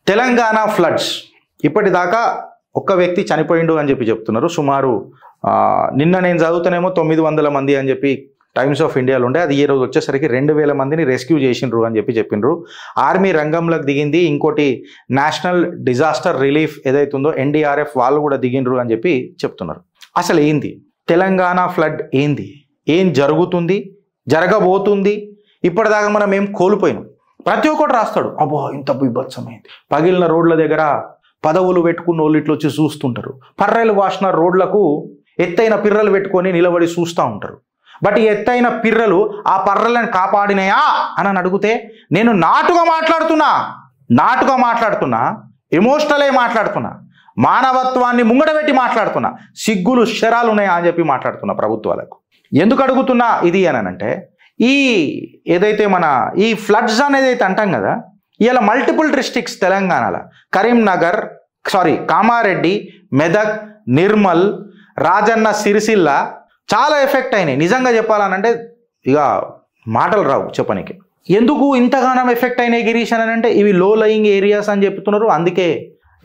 Telangana floods ఇప్పటిదాకా ఒక్క వ్యక్తి చనిపోయిండు అని చెప్పి చెప్తున్నారు. సుమారు నిన్న నేను చదువుతానేమో 900 మంది అని చెప్పి టైమ్స్ ఆఫ్ ఇండియాలో ఉండే, అది ఈ రోజు వచ్చేసరికి 2000 మందిని రెస్క్యూ చేసిండ్రు అని చెప్పి చెప్పిండ్రు. ఆర్మీ రంగంలోకి దిగింది. ఇంకోటి నేషనల్ డిజాస్టర్ రిలీఫ్ ఏదైతుందో ఎన్డీఆర్ఎఫ్ వాళ్ళు కూడా దిగిండ్రు అని చెప్పి చెప్తున్నారు. అసలు ఏంది తెలంగాణ ఫ్లడ్? ఏంది, ఏం జరుగుతుంది, జరగబోతుంది? ఇప్పటిదాకా మనం ఏం కోల్పోయినాం? ప్రతి ఒక్కటి రాస్తాడు, అబ్బో ఇంత బీభత్సమైంది, పగిలిన రోడ్ల దగ్గర పదవులు పెట్టుకున్న వాళ్ళు ఇట్లా వచ్చి చూస్తుంటారు, పర్రెలు వాసిన రోడ్లకు ఎత్తైన పిర్రలు పెట్టుకొని నిలబడి చూస్తూ ఉంటారు. బట్ ఈ ఎత్తైన పిర్రలు ఆ పర్రలను కాపాడినాయా అని అడిగితే నేను నాటుగా మాట్లాడుతున్నా, ఎమోషనలే మాట్లాడుతున్నా, మానవత్వాన్ని ముంగడబెట్టి మాట్లాడుతున్నా, సిగ్గులు శరాలు ఉన్నాయా అని చెప్పి మాట్లాడుతున్నా ప్రభుత్వాలకు. ఎందుకు అడుగుతున్నా ఇది అని అంటే, ఈ ఏదైతే మన ఈ ఫ్లడ్స్ అనేది అయితే అంటాం కదా, ఇలా మల్టిపుల్ డిస్ట్రిక్ట్స్ తెలంగాణలో కరీంనగర్ కామారెడ్డి, మెదక్, నిర్మల్, రాజన్న సిరిసిల్ల చాలా ఎఫెక్ట్ అయినాయి. నిజంగా చెప్పాలనంటే ఇక మాటలు రావు చెప్పనికి. ఎందుకు ఇంతగానం ఎఫెక్ట్ అయినాయి గిరీష్ అని అంటే, ఇవి లో లయింగ్ ఏరియాస్ అని చెప్తున్నారు, అందుకే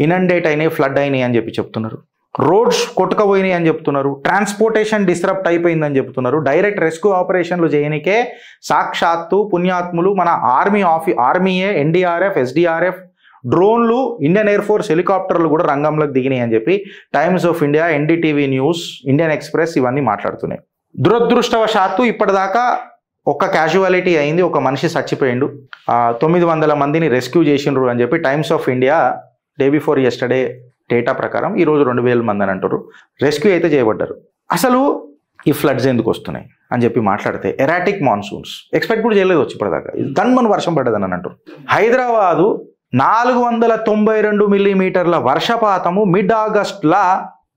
ఇనండేట్ అయినాయి, ఫ్లడ్ అయినాయి అని చెప్పి చెప్తున్నారు. రోడ్స్ కొట్టుకపోయినాయి అని చెప్తున్నారు, ట్రాన్స్పోర్టేషన్ డిస్టరప్ట్ అయిపోయిందని చెప్తున్నారు. డైరెక్ట్ రెస్క్యూ ఆపరేషన్లు చేయనికే సాక్షాత్తు పుణ్యాత్ములు మన ఆర్మీయే, ఎన్డీఆర్ఎఫ్, ఎస్డీఆర్ఎఫ్, డ్రోన్లు, ఇండియన్ ఎయిర్ ఫోర్స్ హెలికాప్టర్లు కూడా రంగంలోకి దిగినాయి అని చెప్పి times of India, NDTV news, Indian express ఇవన్నీ మాట్లాడుతున్నాయి. దురదృష్టవశాత్తు ఇప్పటిదాకా ఒక్క క్యాజువాలిటీ అయింది, ఒక మనిషి చచ్చిపోయిండు. 900 మందిని రెస్క్యూ చేసిండ్రు అని చెప్పి times of India day before yesterday data ప్రకారం ఈరోజు 2000 మంది అని అంటారు రెస్క్యూ అయితే చేయబడ్డారు. అసలు ఈ ఫ్లడ్స్ ఎందుకు వస్తున్నాయి అని చెప్పి మాట్లాడితే, ఎరాటిక్ మాన్సూన్స్ ఎక్స్పెక్ట్ కూడా చేయలేదు వచ్చి ఇప్పటిదాకా, గన్మన్ వర్షం పడ్డదని అని అంటారు. హైదరాబాదు 492 మిల్లీమీటర్ల వర్షపాతము మిడ్ ఆగస్ట్లా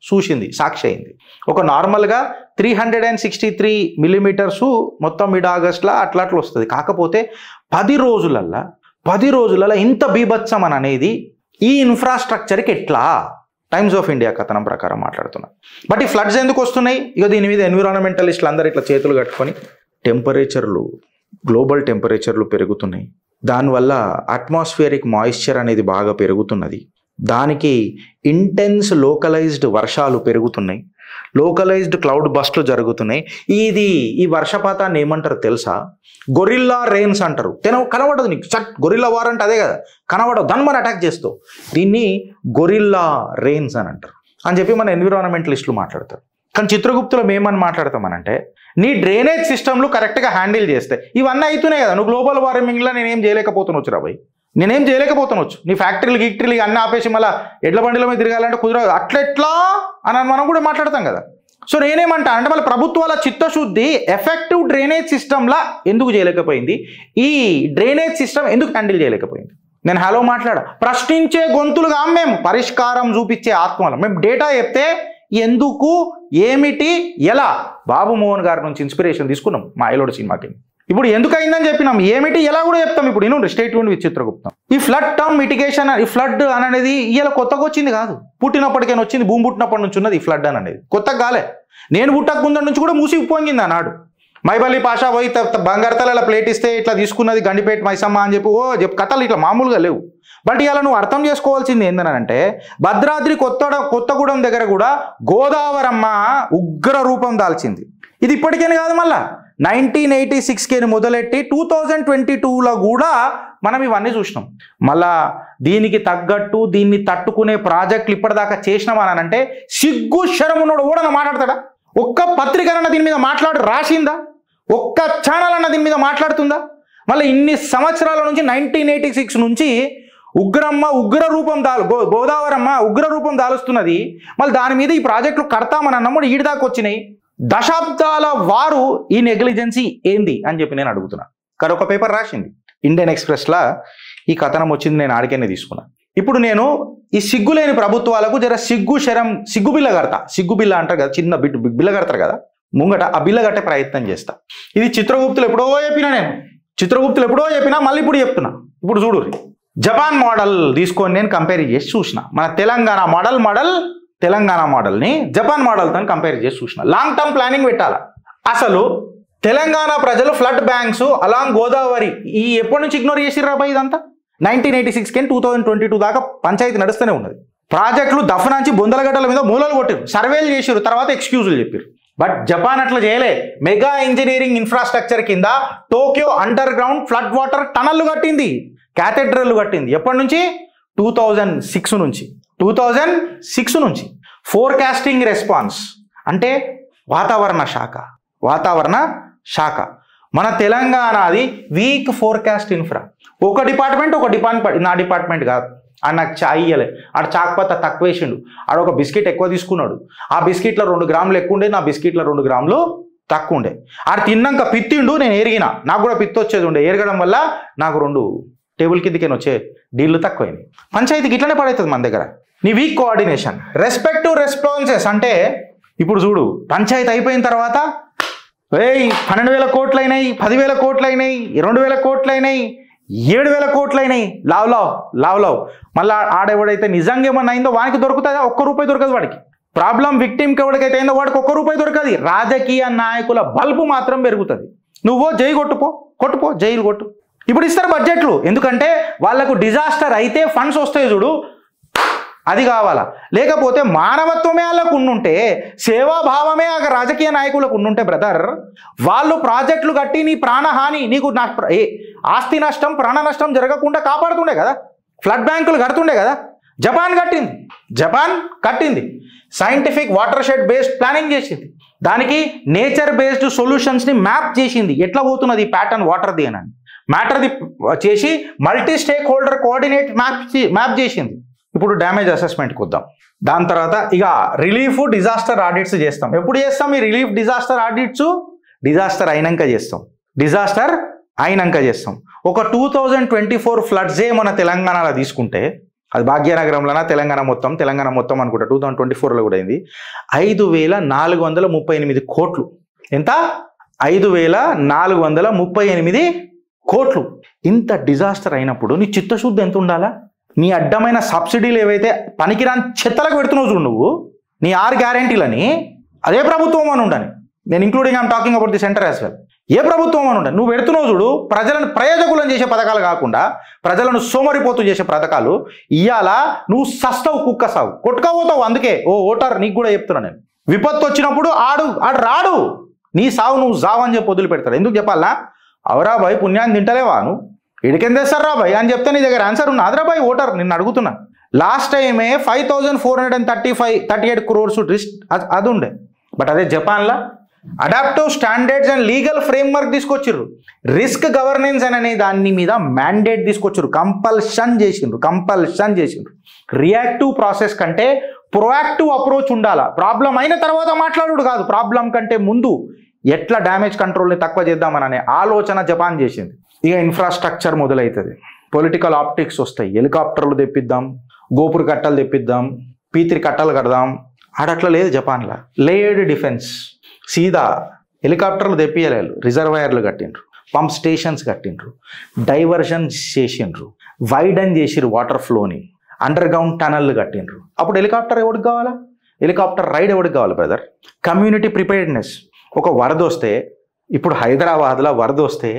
చూసింది, సాక్షి అయింది. ఒక నార్మల్గా 363 మిల్లీమీటర్సు మొత్తం మిడ్ ఆగస్ట్లా అట్లా వస్తుంది. కాకపోతే 10 రోజులలో ఇంత బీభత్సం అని అనేది ఈ ఇన్ఫ్రాస్ట్రక్చర్కి ఎట్లా? టైమ్స్ ఆఫ్ ఇండియా కథనం ప్రకారం మాట్లాడుతున్నా. బట్ ఈ ఫ్లడ్స్ ఎందుకు వస్తున్నాయి? ఇక దీని మీద ఎన్విరాన్మెంటలిస్టులు అందరూ ఇట్లా చేతులు కట్టుకొని, గ్లోబల్ టెంపరేచర్లు పెరుగుతున్నాయి, దానివల్ల అట్మాస్ఫియరిక్ మాయిశ్చర్ అనేది బాగా పెరుగుతున్నది, దానికి ఇంటెన్స్ లోకలైజ్డ్ వర్షాలు పెరుగుతున్నాయి, లోకలైజ్డ్ క్లౌడ్ బస్ట్లు జరుగుతున్నాయి. ఈ వర్షపాతాన్ని ఏమంటారు తెలుసా? గొరిల్లా రెయిన్స్ అంటారు. కనబడదు నీకు, గొరిల్లా వార్ అంటే అదే కదా, కనబడదు, దాన్ని మనం అటాక్ చేస్తావు, దీన్ని గొరిల్లా రెయిన్స్ అని అంటారు అని చెప్పి మన ఎన్విరాన్మెంటలిస్టులు మాట్లాడతారు. కానీ చిత్రగుప్తులో మేమని మాట్లాడతామనంటే, నీ డ్రైనేజ్ సిస్టమ్లు కరెక్ట్గా హ్యాండిల్ చేస్తే ఇవన్నీ అవుతున్నాయి కదా. నువ్వు గ్లోబల్ వార్మింగ్లో నేనేం చేయలేకపోతున్నావచ్చు రాబాయ్, నేనేం చేయలేకపోతున్నావచ్చు. నీ ఫ్యాక్టరీలు అన్నీ ఆపేసి మళ్ళీ ఎడ్ల బండిల మీద తిరగాలంటే కుదరదు, అట్లెట్లా అని మనం కూడా మాట్లాడతాం కదా. సో నేనేమంటా అంటే, వాళ్ళ ప్రభుత్వాల చిత్తశుద్ధి ఎఫెక్టివ్ డ్రైనేజ్ సిస్టమ్లా ఎందుకు చేయలేకపోయింది, ఈ డ్రైనేజ్ సిస్టమ్ ఎందుకు హ్యాండిల్ చేయలేకపోయింది? నేను హలో ప్రశ్నించే గొంతులుగా మేము, పరిష్కారం చూపించే ఆత్మలం. మేము డేటా చెప్తే ఎందుకు, ఏమిటి, ఎలా, బాబు మోహన్ గారి నుంచి ఇన్స్పిరేషన్ తీసుకున్నాం మా ఐలోడ్ సినిమాకి. ఇప్పుడు ఎందుకు అయిందని చెప్పినాం, ఏమిటి, ఎలా కూడా చెప్తాం. ఇప్పుడు నేను స్టేట్ విత్ చిత్రగుప్తం. ఈ ఫ్లడ్ టర్మ్ మిటిగేషన్, ఈ ఫ్లడ్ అనేది ఇలా కొత్తగా వచ్చింది కాదు, పుట్టినప్పటికైనా వచ్చింది, భూమి పుట్టినప్పటి నుంచి ఉన్నది ఈ ఫ్లడ్ అనేది, కొత్తగా కాలే. నేను పుట్టక ముందు నుంచి కూడా మూసి పొంగింది అన్నాడు. మైబల్లి పాషా పోయి బంగారతల ప్లేట్ ఇస్తే ఇట్లా తీసుకున్నది గండిపేట మైసమ్మ అని చెప్పి కథలు ఇట్లా మామూలుగా లేవు. బట్ ఇలా నువ్వు అర్థం చేసుకోవాల్సింది ఏంటనంటే, భద్రాద్రి కొత్తగూడెం దగ్గర కూడా గోదావరమ్మ ఉగ్ర రూపం దాల్చింది. ఇది ఇప్పటికేనే కాదు, మళ్ళా 1986 మొదలెట్టి 2022లో కూడా మనం ఇవన్నీ చూసినాం. మళ్ళా దీనికి తగ్గట్టు దీన్ని తట్టుకునే ప్రాజెక్టులు ఇప్పటిదాకా చేసినామని అంటే, సిగ్గు శరమునోడు ఓడన మాట్లాడతాడా? ఒక్క పత్రిక అన్న దీని మీద రాసిందా? ఒక్క ఛానల్ అన్న దీని మీద మాట్లాడుతుందా? మళ్ళీ ఇన్ని సంవత్సరాల నుంచి 1986 నుంచి గోదావరమ్మ ఉగ్ర రూపం దాలుస్తున్నది. మళ్ళీ దాని మీద ఈ ప్రాజెక్టులు కడతామని అన్నప్పుడు ఈడిదాకా వచ్చినాయి. దశాబ్దాల వారు ఈ నెగ్లిజెన్సీ ఏంది అని చెప్పి నేను అడుగుతున్నా. కానీ ఒక పేపర్ రాసింది ఇండియన్ ఎక్స్ప్రెస్లా ఈ కథనం వచ్చింది, నేను ఆడికేనే తీసుకున్నా. ఇప్పుడు నేను ఈ సిగ్గులేని ప్రభుత్వాలకు జర సిగ్గుబిల్ల కడతా. సిగ్గుబిల్ల అంటారు కదా, చిన్న బిల్ల కడతారు కదా ముంగట, ఆ బిల్ల కట్టే ప్రయత్నం చేస్తా. ఇది చిత్రగుప్తులు ఎప్పుడో చెప్పినా మళ్ళీ ఇప్పుడు చెప్తున్నా. ఇప్పుడు చూడు, జపాన్ మోడల్ తీసుకొని నేను కంపేర్ చేసి చూసిన. మన తెలంగాణ మోడల్ని జపాన్ మోడల్తో కంపేర్ చేసి చూసిన. లాంగ్ టర్మ్ ప్లానింగ్ పెట్టాలా. అసలు తెలంగాణ ప్రజలు ఫ్లడ్ బ్యాంక్స్ అలాంగ్ గోదావరి ఎప్పటి నుంచి ఇగ్నోర్ చేసిర్రా బాయ్? ఇదంతా 1986 2022 దాకా పంచాయతీ నడుస్తూనే ఉన్నది. ప్రాజెక్టులు దఫనాంచి బొందలగడ్డల మీద మూలలు కొట్టారు, సర్వేలు చేశారు, తర్వాత ఎక్స్క్యూజులు చెప్పారు. బట్ జపాన్ అట్లా చేయలే. మెగా ఇంజనీరింగ్ ఇన్ఫ్రాస్ట్రక్చర్ కింద Tokyo underground flood water టనల్లు కట్టింది, క్యాథెడ్రల్ కట్టింది. ఎప్పటి నుంచి? 2006 నుంచి. ఫోర్కాస్టింగ్ రెస్పాన్స్ అంటే వాతావరణ శాఖ. మన తెలంగాణది వీక్ ఫోర్కాస్ట్ ఇన్ఫ్రా. ఒక డిపార్ట్మెంట్ నా డిపార్ట్మెంట్ కాదు, ఆడు నాకు చాయ్ ఇయ్యలే, ఆడు చాక్పత్త తక్కువ వేసిండు, ఆడు ఒక బిస్కెట్ ఎక్కువ తీసుకున్నాడు, ఆ బిస్కెట్లో 2 గ్రాములు ఎక్కువ ఉండే, నా బిస్కెట్లో 2 గ్రాములు తక్కువ ఉండే. ఆడు తిన్నాక పిత్తిండు, నేను ఎరిగిన, నాకు కూడా పిత్తి వచ్చేది ఉండే, ఎరగడం వల్ల నాకు 2 టేబుల్ కిందకేనా వచ్చే డీళ్ళు తక్కువైంది. పంచాయతీకి ఇట్లనే పడవుతుంది మన దగ్గర. నీ వీక్ కోఆర్డినేషన్. రెస్పెక్టివ్ రెస్పాన్సెస్ అంటే ఇప్పుడు చూడు, పంచాయతీ అయిపోయిన తర్వాత 12,000 కోట్లు అయినాయి, 10,000 కోట్లు అయినాయి, 2,000 కోట్లు అయినాయి, 7,000 కోట్లు అయినాయి, లావ్. మళ్ళీ ఆడెవడైతే నిజంగా ఏమన్నా అయిందో వానికి దొరుకుతుందా? ₹1 దొరకదు వాడికి. ప్రాబ్లం విక్టిమ్కి ఎవరికైతే అయిందో వాడికి ₹1 దొరకదు. రాజకీయ నాయకుల బల్బు మాత్రం పెరుగుతుంది. నువ్వు జై కొట్టుపో, జైలు కొట్టు. ఇప్పుడు ఇస్తారు బడ్జెట్లు, ఎందుకంటే వాళ్ళకు డిజాస్టర్ అయితే ఫండ్స్ వస్తాయి చూడు, అది కావాలా. లేకపోతే మానవత్వమే వాళ్ళకు ఉండుంటే, సేవాభావమే ఆ రాజకీయ నాయకులకు ఉండుంటే బ్రదర్, వాళ్ళు ప్రాజెక్టులు కట్టి నీ ప్రాణహాని, నీకు ఆస్తి నష్టం, ప్రాణ నష్టం జరగకుండా కాపాడుతుండే కదా. ఫ్లడ్ బ్యాంకులు కడుతుండే కదా. జపాన్ కట్టింది. Scientific water shed based planning చేసింది, దానికి నేచర్ బేస్డ్ సొల్యూషన్స్ని మ్యాప్ చేసింది. ఎట్లా పోతున్నది ఈ ప్యాటర్న్ వాటర్ది అని మ్యాటర్ది చేసి multi stake holder coordinate map చేసింది. ఇప్పుడు డ్యామేజ్ అసెస్మెంట్కి వద్దాం. దాని తర్వాత ఇక రిలీఫ్ డిజాస్టర్ ఆడిట్స్ చేస్తాం. ఎప్పుడు చేస్తాం ఈ రిలీఫ్ డిజాస్టర్ ఆడిట్స్? డిజాస్టర్ అయినాక చేస్తాం. ఒక 2024 ఫ్లడ్సే మన తెలంగాణలో తీసుకుంటే, అది భాగ్యనగరంలోనా తెలంగాణ మొత్తం అనుకుంటా 2024లో కూడా అయింది. 5,438 కోట్లు. ఎంత? 5,438 కోట్లు. ఇంత డిజాస్టర్ అయినప్పుడు నీ చిత్తశుద్ధి ఎంత ఉండాలా? నీ అడ్డమైన సబ్సిడీలు ఏవైతే పనికిరాని చెత్తలకు పెడుతున్నావు చూడు నువ్వు, నీ 6 గ్యారెంటీలని, అదే ప్రభుత్వం అని ఉండని. నేను including I'm talking about the centre as well. ఏ ప్రభుత్వం అని ఉండని నువ్వు పెడుతున్నావు చూడు, ప్రజలను ప్రయోజకులను చేసే పథకాలు కాకుండా ప్రజలను సోమరిపోతూ చేసే పథకాలు. ఇవాళ నువ్వు సస్తావు, కుక్క సావు, కొట్టుకపోతావు. అందుకే ఓటర్ నీకు కూడా చెప్తున్నా నేను, విపత్తు వచ్చినప్పుడు ఆడు రాడు, నీ సావు నువ్వు సావు అని చెప్పి వదిలి పెడతాడు. ఎందుకు చెప్పాలా? అవరా భాయ్ పుణ్యాన్ని తింటలేవా నువ్వు, ఇడికెంత తెస్తారా బాయ్ అని చెప్తే నీ దగ్గర ఆన్సర్ ఉన్నదిరా బాయ్. ఓటర్ నిన్ను అడుగుతున్నా. లాస్ట్ టైమే 5,438 crores అది ఉండే. బట్ అదే జపాన్లో adaptive standards and legal framework తీసుకొచ్చిర్రు. రిస్క్ గవర్నెన్స్ అనే దాని మీద మ్యాండేట్ తీసుకొచ్చారు, కంపల్షన్ చేసిండ్రు. రియాక్టివ్ ప్రాసెస్ కంటే ప్రొయాక్టివ్ అప్రోచ్ ఉండాలా. ప్రాబ్లం అయిన తర్వాత మాట్లాడు కాదు, ప్రాబ్లం కంటే ముందు ఎట్లా డ్యామేజ్ కంట్రోల్ని తక్కువ చేద్దామనే ఆలోచన జపాన్ చేసింది. ఇక ఇన్ఫ్రాస్ట్రక్చర్ మొదలవుతుంది, పొలిటికల్ ఆప్టిక్స్ వస్తాయి. హెలికాప్టర్లు తెప్పిద్దాం, గోపుర కట్టలు తెప్పిద్దాం, P3 కట్టలు కడదాం. ఆడట్లా లేదు జపాన్లో. లేయర్డ్ డిఫెన్స్, సీదా హెలికాప్టర్లు తెప్పియలేదు, రిజర్వాయర్లు కట్టిండ్రు, పంప్ స్టేషన్స్ కట్టిండ్రు, డైవర్షన్ చేసిండ్రు, వైడన్ చేసిర్రు వాటర్ ఫ్లోని, అండర్ గ్రౌండ్ టనల్లు కట్టిండ్రు. అప్పుడు హెలికాప్టర్ ఎవరికి కావాలా? హెలికాప్టర్ రైడ్ ఎవరికి కావాలి బ్రదర్? Community preparedness. ఒక వరద వస్తే, ఇప్పుడు హైదరాబాద్లో వరద వస్తే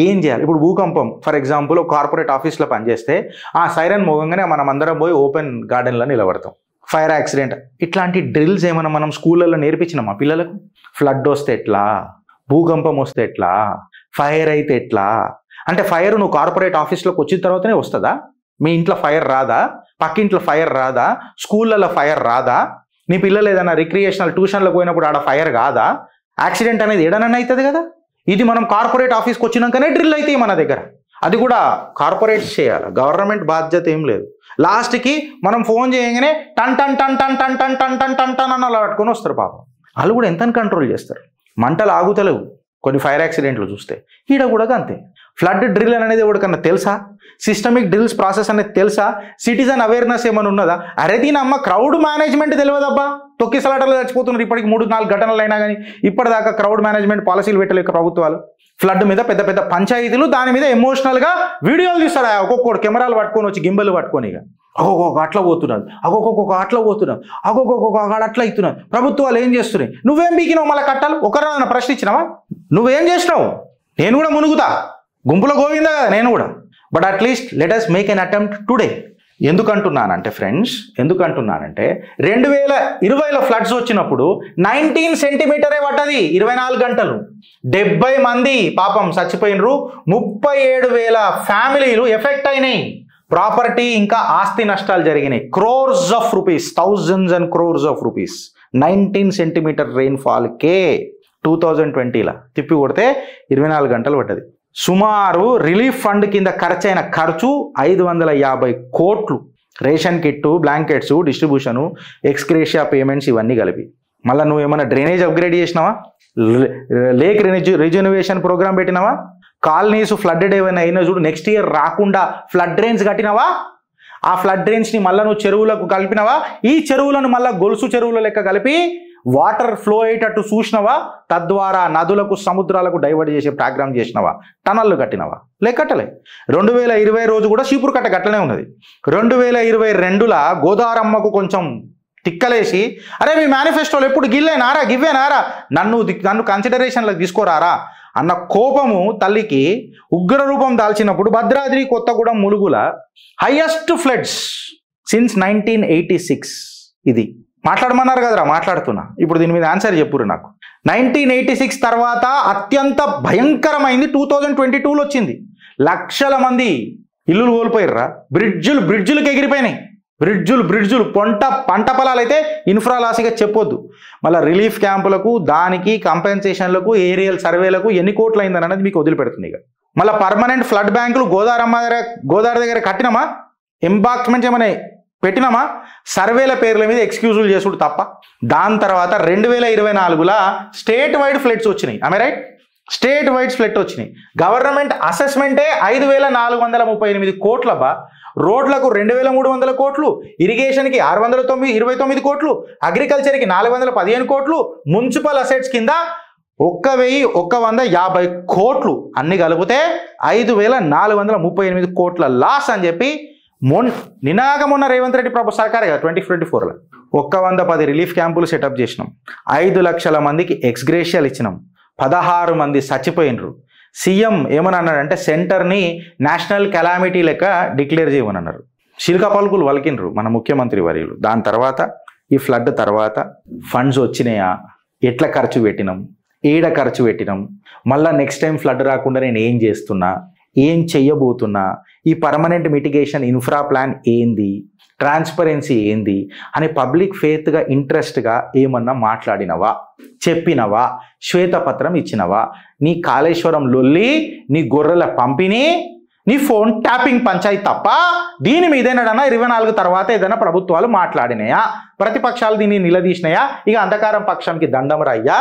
ఏం చేయాలి? ఇప్పుడు భూకంపం ఫర్ ఎగ్జాంపుల్ ఒక కార్పొరేట్ ఆఫీస్లో పనిచేస్తే ఆ సైరన్ మోగంగానే మనం అందరం పోయి ఓపెన్ గార్డెన్లో నిలబడతాం. ఫైర్ యాక్సిడెంట్, ఇట్లాంటి డ్రిల్స్ ఏమైనా మనం స్కూళ్ళల్లో నేర్పించినామా పిల్లలకు? ఫ్లడ్ వస్తే ఎట్లా, భూకంపం వస్తే ఎట్లా, ఫైర్ అయితే ఎట్లా అంటే, ఫైర్ నువ్వు కార్పొరేట్ ఆఫీస్లోకి వచ్చిన తర్వాతనే వస్తుందా? మీ ఇంట్లో ఫైర్ రాదా? పక్కింట్లో ఫైర్ రాదా? స్కూళ్ళల్లో ఫైర్ రాదా? నీ పిల్లలు ఏదైనా రిక్రియేషనల్ ట్యూషన్లకు పోయినప్పుడు ఆడ ఫైర్ కాదా? యాక్సిడెంట్ అనేది ఏడనన్నా అవుతుంది కదా. ఇది మనం కార్పొరేట్ ఆఫీస్కి వచ్చినాకనే డ్రిల్ అవుతాయి మన దగ్గర. అది కూడా కార్పొరేట్స్ చేయాలి, గవర్నమెంట్ బాధ్యత ఏం లేదు. లాస్ట్కి మనం ఫోన్ చేయగానే టన్ టన్ టన్ టన్ టన్ టన్ టన్ టన్ టన్ టన్ అని అలా పట్టుకొని వస్తారు పాపం. వాళ్ళు కూడా ఎంత కంట్రోల్ చేస్తారు? మంటలు ఆగుతలేవు కొన్ని ఫైర్ యాక్సిడెంట్లు చూస్తే. ఈడ కూడా అంతే. ఫ్లడ్ డ్రిల్ అనేది ఎవరికన్నా తెలుసా? సిస్టమిక్ డ్రిల్స్ ప్రాసెస్ అనేది తెలుసా? సిటిజన్ అవేర్నెస్ ఏమైనా ఉన్నదా? అరే దీనమ్మ క్రౌడ్ మేనేజ్మెంట్ తెలియదబ్బా. తొక్కిసలాటలు చచ్చిపోతున్నారు ఇప్పటికి 3-4 ఘటనలు అయినా కానీ ఇప్పటిదాకా క్రౌడ్ మేనేజ్మెంట్ పాలసీలు పెట్టలేక ప్రభుత్వాలు. ఫ్లడ్ మీద పెద్ద పెద్ద పంచాయతీలు దాని మీద ఎమోషనల్గా వీడియోలు తీస్తాడు. ఒక్కొక్కడు కెమెరాలు పట్టుకొని వచ్చి గింబెలు పట్టుకొని, ఇక ఒక్కొక్క అట్లా పోతున్నారు, ఒక్కొక్క అట్లా పోతున్నారు, ఒక్కొక్క అట్లా అవుతున్నారు. ప్రభుత్వాలు ఏం చేస్తున్నాయి? నువ్వేం బీకినావు మళ్ళీ కట్టాలి? ఒకరైనా ప్రశ్న ఇచ్చినావా? నువ్వేం చేసినావు? నేను కూడా మునుగుతా, గుంపులో గోవిందా కదా నేను కూడా. But at least let us make an attempt today. ఎందుకంటున్నానంటే ఫ్రెండ్స్, 2020లో ఫ్లడ్స్ వచ్చినప్పుడు 19 సెంటీమీటరే పడ్డది 24 గంటలు. 70 మంది పాపం చచ్చిపోయినరు. 37,000 ఫ్యామిలీలు ఎఫెక్ట్ అయినాయి. ప్రాపర్టీ ఇంకా ఆస్తి నష్టాలు జరిగినాయి. crores of rupees, thousands and crores of rupees. 19 centimetre రెయిన్ఫాల్కే 2020లా తిప్పి కొడితే 24 గంటలు పడ్డది. సుమారు రిలీఫ్ ఫండ్ కింద ఖర్చైన ఖర్చు 550 కోట్లు. Ration kit, blankets, distribution, ex gratia payments ఇవన్నీ కలిపి. మళ్ళీ నువ్వు ఏమైనా డ్రైనేజ్ అప్గ్రేడ్ చేసినావా? లేక్ రిజనరేషన్ ప్రోగ్రామ్ పెట్టినావా? కాలనీస్ ఫ్లడ్డెడ్ ఏమైనా అయినా చూడు, నెక్స్ట్ ఇయర్ రాకుండా ఫ్లడ్ డ్రైన్స్ కట్టినావా? ఆ ఫ్లడ్ డ్రైన్స్ని మళ్ళీ నువ్వు చెరువులకు కలిపినావా? ఈ చెరువులను మళ్ళీ గొలుసు చెరువుల లెక్క కలిపి వాటర్ ఫ్లో అయ్యేటట్టు చూసినవా? తద్వారా నదులకు, సముద్రాలకు డైవర్ట్ చేసే ప్రోగ్రామ్ చేసినవా? టనల్లు కట్టినవా? కట్టలే. 2020 రోజు కూడా చీపురు కట్ట గట్లనే ఉన్నది. 2022లా గోదారమ్మకు కొంచెం తిక్కలేసి, అరే మీ మేనిఫెస్టోలు ఎప్పుడు గిల్లేనారా, గివ్వేనారా, నన్ను కన్సిడరేషన్లకు తీసుకోరారా అన్న కోపము తల్లికి ఉగ్ర రూపం దాల్చినప్పుడు భద్రాద్రి కొత్తగూడెం ములుగుల హైయెస్ట్ ఫ్లడ్స్ సిన్స్ 1986. ఇది మాట్లాడమన్నారు కదరా, మాట్లాడుతున్నా. ఇప్పుడు దీని మీద ఆన్సర్ చెప్పురు నాకు. 1986 తర్వాత అత్యంత భయంకరమైంది 2022లో వచ్చింది. లక్షల మంది ఇల్లులు కోల్పోయారా. బ్రిడ్జులకు ఎగిరిపోయినాయి. బ్రిడ్జులు పంట పొలాలు అయితే ఇన్ఫ్రాలాసిగా చెప్పొద్దు. మళ్ళీ రిలీఫ్ క్యాంపులకు, దానికి కంపెన్సేషన్లకు, ఏరియల్ సర్వేలకు ఎన్ని కోట్లు అయిందని అనేది మీకు వదిలిపెడుతుంది. ఇక మళ్ళీ పర్మనెంట్ ఫ్లడ్ బ్యాంకులు గోదావరి దగ్గర కట్టినామా? ఎంబాక్మెంట్స్ ఏమైనా పెట్టినామా? సర్వేల పేర్ల మీద ఎక్స్క్యూజులు చేసుడు తప్ప. దాని తర్వాత 2024లా స్టేట్ వైడ్ ఫ్లడ్స్ వచ్చినాయి. ఆమె రైట్, స్టేట్ వైడ్ ఫ్లడ్ వచ్చినాయి. గవర్నమెంట్ అసెస్మెంటే 5,438 కోట్లబ్బా. రోడ్లకు 2,300 కోట్లు, ఇరిగేషన్కి 629 కోట్లు, అగ్రికల్చర్కి 415 కోట్లు, మున్సిపల్ అసెట్స్ కింద 1,150 కోట్లు అన్ని కలిపితే 5,438 కోట్ల లాస్ అని చెప్పి మొన్న రేవంత్ రెడ్డి ప్రభు సర్కారే కదా 2024లో 110 రిలీఫ్ క్యాంపులు సెటప్ చేసినాం. 5 లక్షల మందికి ఎక్స్గ్రేషియాలు ఇచ్చినాం. 16 మంది చచ్చిపోయినరు. సీఎం ఏమని అన్నాడంటే సెంటర్ని నేషనల్ కెలామిటీ లెక్క డిక్లేర్ చేయమని అన్నారు. శిల్కా పలుకులు వలికినరు మన ముఖ్యమంత్రి వర్యులు. దాని తర్వాత ఈ ఫ్లడ్ తర్వాత ఫండ్స్ వచ్చినాయా, ఎట్లా ఖర్చు పెట్టినాం, ఏడ ఖర్చు పెట్టినాం, మళ్ళీ నెక్స్ట్ టైం ఫ్లడ్ రాకుండా నేను ఏం చేస్తున్నా, ఏం చెయ్యబోతున్నా, ఈ పర్మనెంట్ మిటిగేషన్ ఇన్ఫ్రా ప్లాన్ ఏంది, ట్రాన్స్పరెన్సీ ఏంది అని పబ్లిక్ ఫేత్గా, ఇంట్రెస్ట్గా ఏమన్నా మాట్లాడినవా, చెప్పినవా, శ్వేతపత్రం ఇచ్చినవా? నీ కాళేశ్వరం లొల్లి, నీ గొర్రెల పంపిణీ, నీ ఫోన్ ట్యాపింగ్ పంచాయతీ తప్ప దీని మీద ఏదైనా 24 తర్వాత ఏదైనా ప్రభుత్వాలు మాట్లాడినాయా? ప్రతిపక్షాలు దీన్ని నిలదీసినాయా? ఇక అంధకారం పక్షానికి దండం రయ్యా,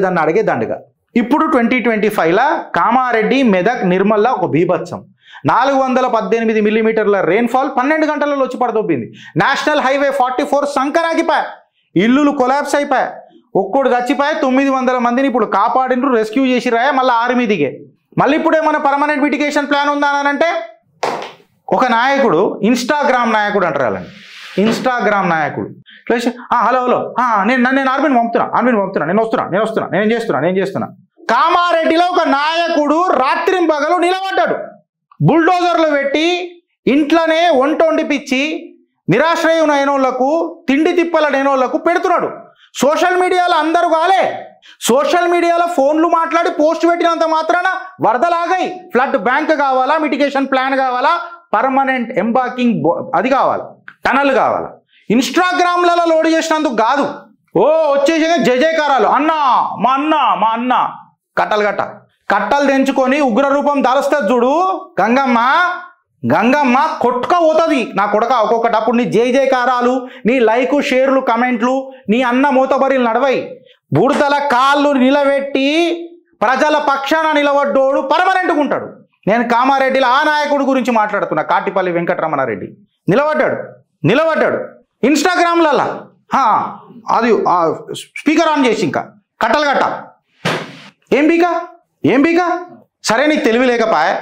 దాన్ని అడిగే దండగా. ఇప్పుడు 2025లా కామారెడ్డి, మెదక్, నిర్మల్లా ఒక బీభత్సం. 418 మిల్లీమీటర్ల రెయిన్ఫాల్ 12 గంటలలో వచ్చి పడదొబ్బింది. నేషనల్ హైవే 44 సంకరాగిపోయా, ఇల్లులు కొలాప్స్ అయిపోయా, ఒక్కడు చచ్చిపోయా, 900 మందిని ఇప్పుడు కాపాడినరు, రెస్క్యూ చేసిరాయా, మళ్ళీ ఆర్మీ దిగే. మళ్ళీ ఇప్పుడు ఏమైనా పర్మనెంట్ మిటిగేషన్ ప్లాన్ ఉందా అని అంటే ఒక నాయకుడు, ఇన్స్టాగ్రామ్ నాయకుడు అంటారు వాళ్ళని, ఇన్స్టాగ్రామ్ నాయకుడు హలో నేను ఆర్మీని పంపుతున్నా, నేను చేస్తున్నా. కామారెడ్డిలో ఒక నాయకుడు రాత్రింపగలు నిలబడ్డాడు. బుల్డోజర్లు పెట్టి ఇంట్లోనే వంట వండిపిచ్చి నిరాశ్రయులైన వాళ్ళకు, తిండి తిప్పలైన వాళ్ళకు పెడుతున్నాడు. సోషల్ మీడియాలో అందరూ కాలే, సోషల్ మీడియాలో ఫోన్లు మాట్లాడి పోస్ట్ పెట్టినంత మాత్రాన వరదలాగాయి. ఫ్లడ్ బ్యాంక్ కావాలా, మిటిగేషన్ ప్లాన్ కావాలా, పర్మనెంట్ ఎంబాకింగ్ అది కావాలా, టనల్ కావాలా. ఇన్స్టాగ్రామ్లలో లోడ్ చేసినందుకు కాదు. వచ్చేసి జయకారాలు, మా అన్న కట్టలు తెంచుకొని ఉగ్రరూపం దాలుస్తుంది చూడు గంగమ్మ కొట్టుక పోతుంది నా కొడక ఒక్కొక్కటి. అప్పుడు నీ జయకారాలు, నీ లైకు, షేర్లు, కమెంట్లు, నీ అన్న మూతబరిలు నడవై. బుడతల కాళ్ళు నిలబెట్టి ప్రజల పక్షాన నిలబడ్డోడు పర్మనెంట్గా ఉంటాడు. నేను కామారెడ్డిలో ఆ నాయకుడు గురించి మాట్లాడుతున్నా. కాటిపల్లి వెంకటరమణారెడ్డి నిలబడ్డాడు ఇన్స్టాగ్రామ్లలో. అది స్పీకర్ ఆన్ చేసి ఇంకా కట్ట ఏం బీక సరే, నీకు తెలివి లేకపోయా,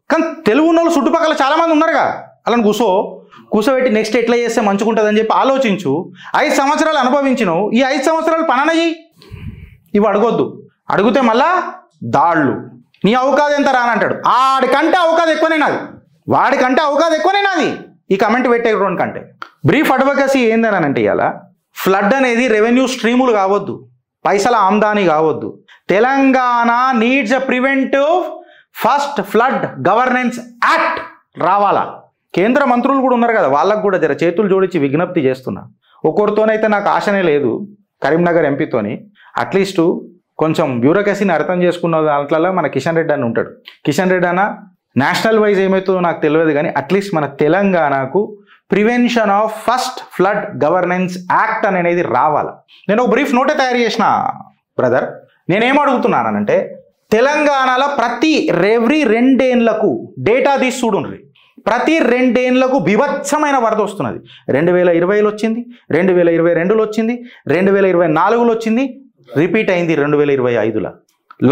కానీ తెలుగు ఉన్న వాళ్ళు చుట్టుపక్కల చాలామంది ఉన్నారుగా, అలాని కూసోబెట్టి నెక్స్ట్ ఎట్లా చేస్తే మంచుకుంటుందని చెప్పి ఆలోచించు. 5 సంవత్సరాలు అనుభవించినావు, ఈ 5 సంవత్సరాలు పననయ్యి. ఇవి అడగొద్దు, అడిగితే మళ్ళా దాళ్ళు. నీ అవకాశం ఎంత రానంటాడు. ఆడికంటే అవకాశం ఎక్కువనే నాది. వాడికంటే అవకాశం ఎక్కువనే నాది ఈ కమెంట్ పెట్టేటువంటి కంటే. బ్రీఫ్ అడ్వకసీ ఏందని అంటే ఇవాళ ఫ్లడ్ అనేది రెవెన్యూ స్ట్రీములు కావద్దు, పైసల ఆమ్దాని కావద్దు. Telangana needs a preventive first flood governance act రావాలా. కేంద్ర మంత్రులు కూడా ఉన్నారు కదా, వాళ్ళకు కూడా జర చేతులు జోడించి విజ్ఞప్తి చేస్తున్నా. ఒకరితోనైతే నాకు ఆశనే లేదు, కరీంనగర్ ఎంపీతోని. అట్లీస్ట్ కొంచెం బ్యూరోక్రసీని అర్థం చేసుకున్న దాంట్లో మన కిషన్ రెడ్డి అని ఉంటాడు. కిషన్ రెడ్డి అన్న నేషనల్ వైజ్ ఏమవుతుందో నాకు తెలియదు, కానీ అట్లీస్ట్ మన తెలంగాణకు prevention of first flood governance act అనేది రావాలి. నేను ఒక బ్రీఫ్ నోటే తయారు చేసిన బ్రదర్. నేనేం అడుగుతున్నానంటే తెలంగాణలో ప్రతి ఎవ్రీ 2 ఏళ్లకు డేటా తీసి చూడుండ్రి, ప్రతి 2 ఏళ్లకు బీభత్సమైన వరద వస్తున్నది. 2020లో వచ్చింది, 2022లో వచ్చింది, 2024లో వచ్చింది, రిపీట్ అయింది 2025లో.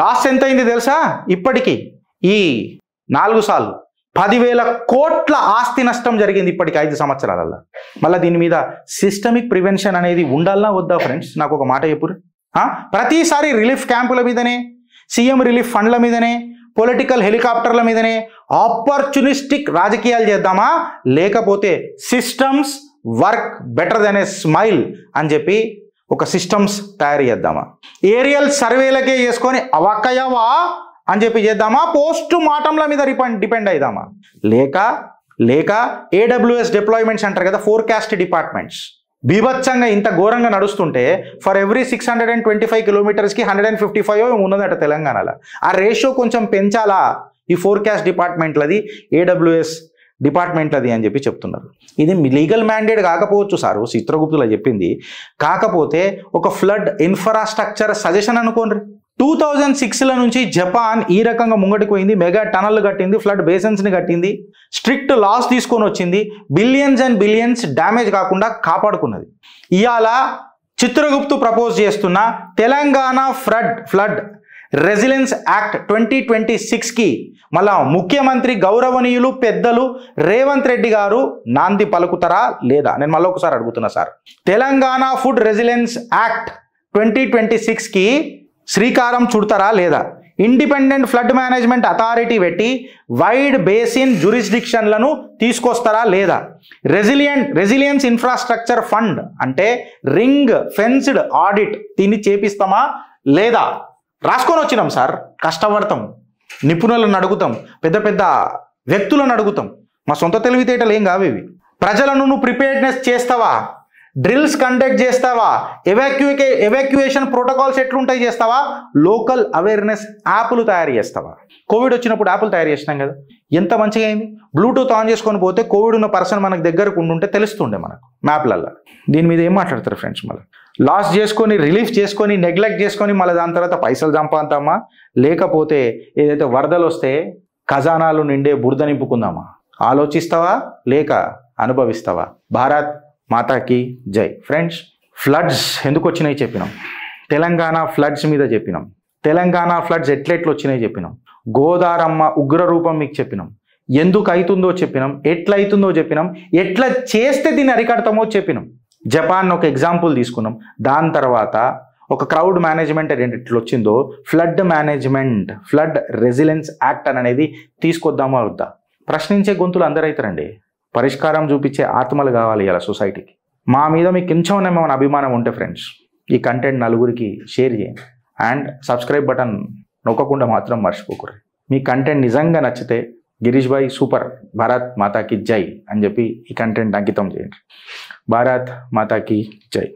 లాస్ట్ ఎంత అయింది తెలుసా? ఇప్పటికీ ఈ 4 సార్లు 10,000 కోట్ల ఆస్తి నష్టం జరిగింది ఇప్పటికి 5 సంవత్సరాలలో. మళ్ళీ దీని మీద సిస్టమిక్ ప్రివెన్షన్ అనేది ఉండాలన్నా వద్దా ఫ్రెండ్స్? నాకు ఒక మాట చెప్పురు. ప్రతిసారి రిలీఫ్ క్యాంపుల మీదనే, సీఎం రిలీఫ్ ఫండ్ల మీదనే, పొలిటికల్ హెలికాప్టర్ల మీదనే ఆపర్చునిస్టిక్ రాజకీయాలు చేద్దామా, లేకపోతే systems work better then a smile అని చెప్పి ఒక సిస్టమ్స్ తయారు చేద్దామా? ఏరియల్ సర్వేలకే చేసుకొని అవకయవా అని చెప్పి చేద్దామా? పోస్ట్ మార్టంల మీద డిపెండ్ అయిదామా? లేక AWS డిప్లాయ్మెంట్స్ అంటారు కదా, ఫోర్కాస్ట్ డిపార్ట్మెంట్స్ బీభత్సంగా ఇంత ఘోరంగా నడుస్తుంటే ఫర్ ఎవ్రీ 625 కిలోమీటర్స్కి 155 ఉన్నదట తెలంగాణలో. ఆ రేషియో కొంచెం పెంచాలా ఈ ఫోర్కాస్ట్ డిపార్ట్మెంట్లది, AWS డిపార్ట్మెంట్లది అని చెప్పి చెప్తున్నారు. ఇది లీగల్ మ్యాండేట్ కాకపోవచ్చు సారు, చిత్రగుప్తులో చెప్పింది. కాకపోతే ఒక ఫ్లడ్ ఇన్ఫ్రాస్ట్రక్చర్ సజెషన్ అనుకోండి. 2006లో నుంచి జపాన్ ఈ రకంగా ముంగటికి పోయింది, మెగా టనల్ కట్టింది, ఫ్లడ్ బేసిన్స్ని కట్టింది, స్ట్రిక్ట్ లాస్ తీసుకొని వచ్చింది, బిలియన్స్ అండ్ బిలియన్స్ డ్యామేజ్ కాకుండా కాపాడుకున్నది. ఇవాళ చిత్రగుప్తు ప్రపోజ్ చేస్తున్న తెలంగాణ ఫ్లడ్ రెసిలెన్స్ యాక్ట్ 2026కి మళ్ళా ముఖ్యమంత్రి గౌరవనీయులు పెద్దలు రేవంత్ రెడ్డి గారు నాంది పలుకుతారా లేదా? నేను మళ్ళీ ఒకసారి అడుగుతున్నా sir. Telangana food resilience act 2026కి శ్రీకారం చుడతారా లేదా? ఇండిపెండెంట్ ఫ్లడ్ మేనేజ్మెంట్ అథారిటీ పెట్టి వైడ్ బేసిన్ జ్యూరిస్డిక్షన్లను తీసుకొస్తారా లేదా? రెసిలియన్స్ ఇన్ఫ్రాస్ట్రక్చర్ ఫండ్ అంటే రింగ్ ఫెన్స్డ్ ఆడిట్ దీన్ని చేపిస్తామా లేదా? రాసుకొని వచ్చినాం సార్, కష్టపడతాం, నిపుణులను అడుగుతాం, పెద్ద పెద్ద వ్యక్తులను అడుగుతాం. మా సొంత తెలివితేటలు ఏం కావేవి. ప్రజలను నువ్వు ప్రిపేర్డ్నెస్ చేస్తావా? డ్రిల్స్ కండక్ట్ చేస్తావా? ఎవాక్యుయేషన్ ప్రోటోకాల్స్ ఎట్లుంటాయి చేస్తావా? లోకల్ అవేర్నెస్ యాప్లు తయారు చేస్తావా? కోవిడ్ వచ్చినప్పుడు యాప్లు తయారు చేసినాం కదా, ఎంత మంచిగా అయింది. బ్లూటూత్ ఆన్ చేసుకొని పోతే కోవిడ్ ఉన్న పర్సన్ మనకు దగ్గరకు ఉండుంటే తెలుస్తుండే మనకు మ్యాప్లల్లో. దీని మీద ఏం మాట్లాడతారు ఫ్రెండ్స్? మళ్ళీ లాస్ చేసుకొని, రిలీఫ్ చేసుకొని, నెగ్లెక్ట్ చేసుకొని మళ్ళీ దాని తర్వాత పైసలు సంపాదామా, లేకపోతే ఏదైతే వరదలు వస్తే ఖజానాలు నిండే బురద నింపుకుందామా? ఆలోచిస్తావా లేక అనుభవిస్తావా? భారత్ మాతాకి జై. ఫ్రెండ్స్, ఫ్లడ్స్ ఎందుకు వచ్చినాయి చెప్పినాం, తెలంగాణ ఫ్లడ్స్ మీద చెప్పినాం, తెలంగాణ ఫ్లడ్స్ ఎట్లెట్లు వచ్చినాయి చెప్పినాం, గోదారమ్మ ఉగ్ర రూపం మీకు చెప్పినాం, ఎందుకు అవుతుందో చెప్పినాం, ఎట్లా అవుతుందో చెప్పినాం, ఎట్లా చేస్తే దీన్ని అరికడతామో చెప్పినాం. జపాన్ ఒక ఎగ్జాంపుల్ తీసుకున్నాం. దాని తర్వాత ఒక క్రౌడ్ మేనేజ్మెంట్ ఎట్లా వచ్చిందో flood management, flood resilience act అనేది తీసుకొద్దామా వద్దా? ప్రశ్నించే గొంతులు అందరూ అవుతారండి, పరిష్కారం చూపించే ఆత్మలు కావాలి ఇలా సొసైటీకి. మా మీద మీకు కొంచెం ఏమైనా అభిమానం ఉంటే ఫ్రెండ్స్ ఈ కంటెంట్ నలుగురికి షేర్ చేయండి అండ్ సబ్స్క్రైబ్ బటన్ నొక్కకుండా మాత్రం మర్చిపోకూడదు. మీ కంటెంట్ నిజంగా నచ్చితే గిరీష్ భాయ్ సూపర్, భారత్ మాతాకి జై అని చెప్పి ఈ కంటెంట్ అంకితం చేయండి. భారత్ మాతాకి జై.